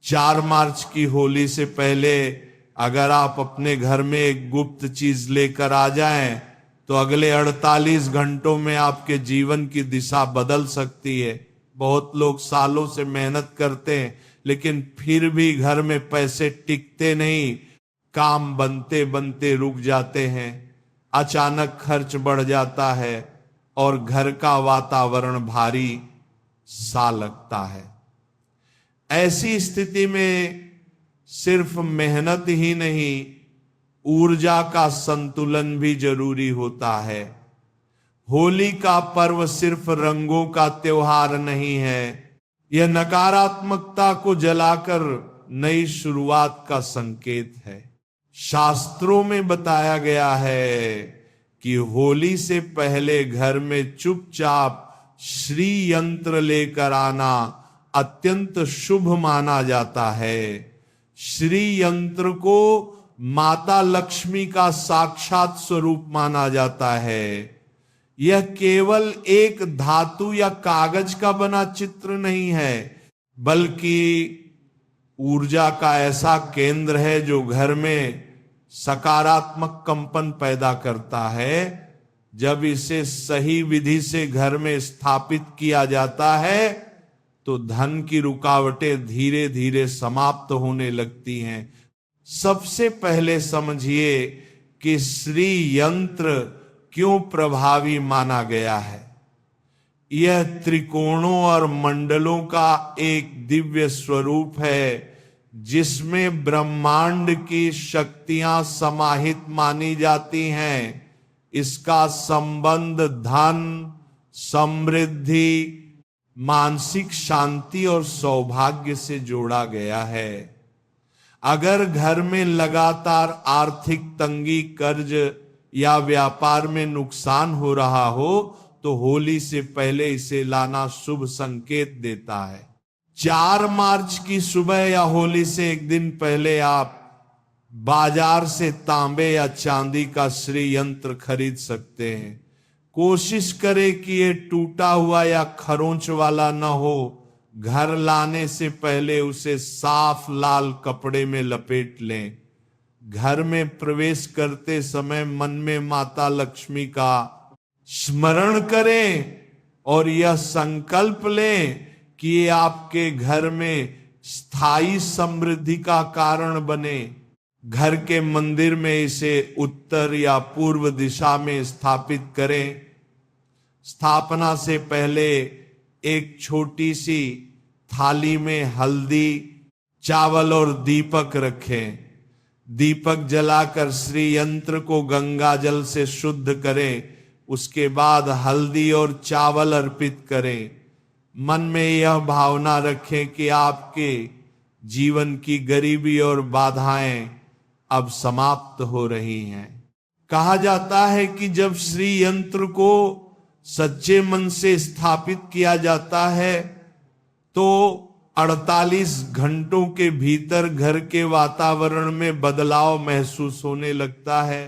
4 मार्च की होली से पहले अगर आप अपने घर में एक गुप्त चीज लेकर आ जाएं तो अगले 48 घंटों में आपके जीवन की दिशा बदल सकती है। बहुत लोग सालों से मेहनत करते हैं लेकिन फिर भी घर में पैसे टिकते नहीं, काम बनते बनते रुक जाते हैं, अचानक खर्च बढ़ जाता है और घर का वातावरण भारी सा लगता है। ऐसी स्थिति में सिर्फ मेहनत ही नहीं, ऊर्जा का संतुलन भी जरूरी होता है। होली का पर्व सिर्फ रंगों का त्योहार नहीं है, यह नकारात्मकता को जलाकर नई शुरुआत का संकेत है। शास्त्रों में बताया गया है कि होली से पहले घर में चुपचाप श्री यंत्र लेकर आना अत्यंत शुभ माना जाता है। श्री यंत्र को माता लक्ष्मी का साक्षात स्वरूप माना जाता है। यह केवल एक धातु या कागज का बना चित्र नहीं है, बल्कि ऊर्जा का ऐसा केंद्र है जो घर में सकारात्मक कंपन पैदा करता है। जब इसे सही विधि से घर में स्थापित किया जाता है तो धन की रुकावटें धीरे धीरे समाप्त होने लगती हैं। सबसे पहले समझिए कि श्री यंत्र क्यों प्रभावी माना गया है। यह त्रिकोणों और मंडलों का एक दिव्य स्वरूप है जिसमें ब्रह्मांड की शक्तियां समाहित मानी जाती हैं। इसका संबंध धन, समृद्धि, मानसिक शांति और सौभाग्य से जोड़ा गया है। अगर घर में लगातार आर्थिक तंगी, कर्ज या व्यापार में नुकसान हो रहा हो तो होली से पहले इसे लाना शुभ संकेत देता है। 4 मार्च की सुबह या होली से एक दिन पहले आप बाजार से तांबे या चांदी का श्री यंत्र खरीद सकते हैं। कोशिश करें कि ये टूटा हुआ या खरोंच वाला न हो। घर लाने से पहले उसे साफ लाल कपड़े में लपेट लें। घर में प्रवेश करते समय मन में माता लक्ष्मी का स्मरण करें और यह संकल्प लें कि ये आपके घर में स्थायी समृद्धि का कारण बने। घर के मंदिर में इसे उत्तर या पूर्व दिशा में स्थापित करें। स्थापना से पहले एक छोटी सी थाली में हल्दी, चावल और दीपक रखें। दीपक जलाकर श्री यंत्र को गंगा जल से शुद्ध करें। उसके बाद हल्दी और चावल अर्पित करें। मन में यह भावना रखें कि आपके जीवन की गरीबी और बाधाएं अब समाप्त हो रही हैं। कहा जाता है कि जब श्री यंत्र को सच्चे मन से स्थापित किया जाता है तो 48 घंटों के भीतर घर के वातावरण में बदलाव महसूस होने लगता है।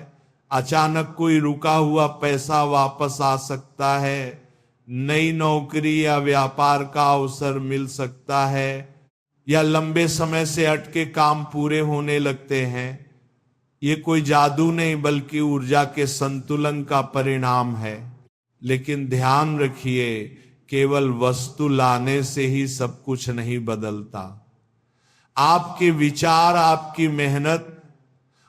अचानक कोई रुका हुआ पैसा वापस आ सकता है, नई नौकरी या व्यापार का अवसर मिल सकता है, या लंबे समय से अटके काम पूरे होने लगते हैं। ये कोई जादू नहीं बल्कि ऊर्जा के संतुलन का परिणाम है। लेकिन ध्यान रखिए, केवल वस्तु लाने से ही सब कुछ नहीं बदलता। आपके विचार, आपकी मेहनत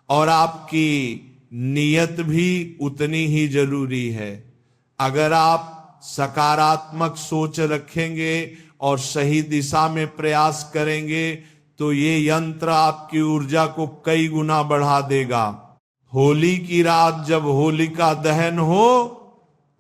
और आपकी नियत भी उतनी ही जरूरी है। अगर आप सकारात्मक सोच रखेंगे और सही दिशा में प्रयास करेंगे तो ये यंत्र आपकी ऊर्जा को कई गुना बढ़ा देगा। होली की रात जब होलिका दहन हो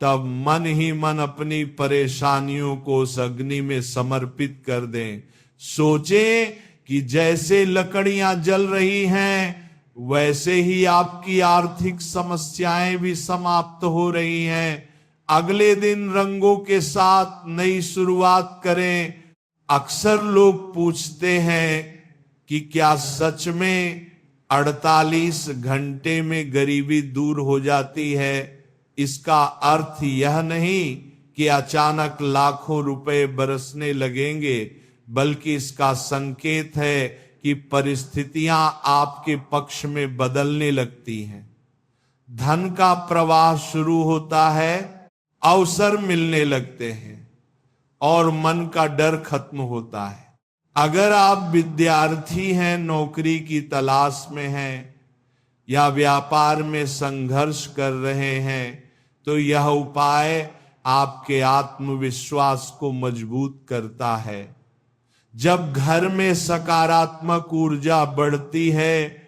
तब मन ही मन अपनी परेशानियों को उस अग्नि में समर्पित कर दें। सोचें कि जैसे लकड़ियां जल रही हैं वैसे ही आपकी आर्थिक समस्याएं भी समाप्त हो रही हैं। अगले दिन रंगों के साथ नई शुरुआत करें। अक्सर लोग पूछते हैं कि क्या सच में 48 घंटे में गरीबी दूर हो जाती है? इसका अर्थ यह नहीं कि अचानक लाखों रुपए बरसने लगेंगे, बल्कि इसका संकेत है कि परिस्थितियां आपके पक्ष में बदलने लगती हैं। धन का प्रवाह शुरू होता है, अवसर मिलने लगते हैं और मन का डर खत्म होता है। अगर आप विद्यार्थी हैं, नौकरी की तलाश में हैं या व्यापार में संघर्ष कर रहे हैं, तो यह उपाय आपके आत्मविश्वास को मजबूत करता है। जब घर में सकारात्मक ऊर्जा बढ़ती है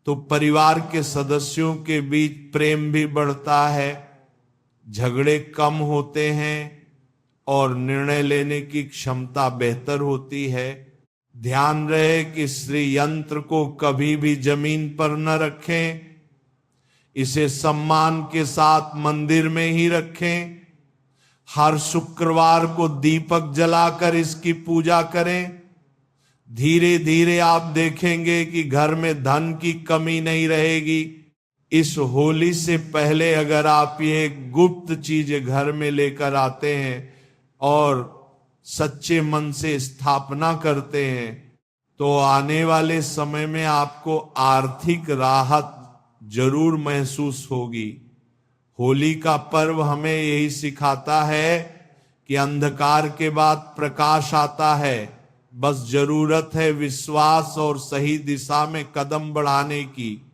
तो परिवार के सदस्यों के बीच प्रेम भी बढ़ता है, झगड़े कम होते हैं और निर्णय लेने की क्षमता बेहतर होती है। ध्यान रहे कि श्री यंत्र को कभी भी जमीन पर न रखें, इसे सम्मान के साथ मंदिर में ही रखें। हर शुक्रवार को दीपक जलाकर इसकी पूजा करें। धीरे धीरे आप देखेंगे कि घर में धन की कमी नहीं रहेगी। इस होली से पहले अगर आप ये गुप्त चीज घर में लेकर आते हैं और सच्चे मन से स्थापना करते हैं, तो आने वाले समय में आपको आर्थिक राहत जरूर महसूस होगी। होली का पर्व हमें यही सिखाता है कि अंधकार के बाद प्रकाश आता है। बस जरूरत है विश्वास और सही दिशा में कदम बढ़ाने की।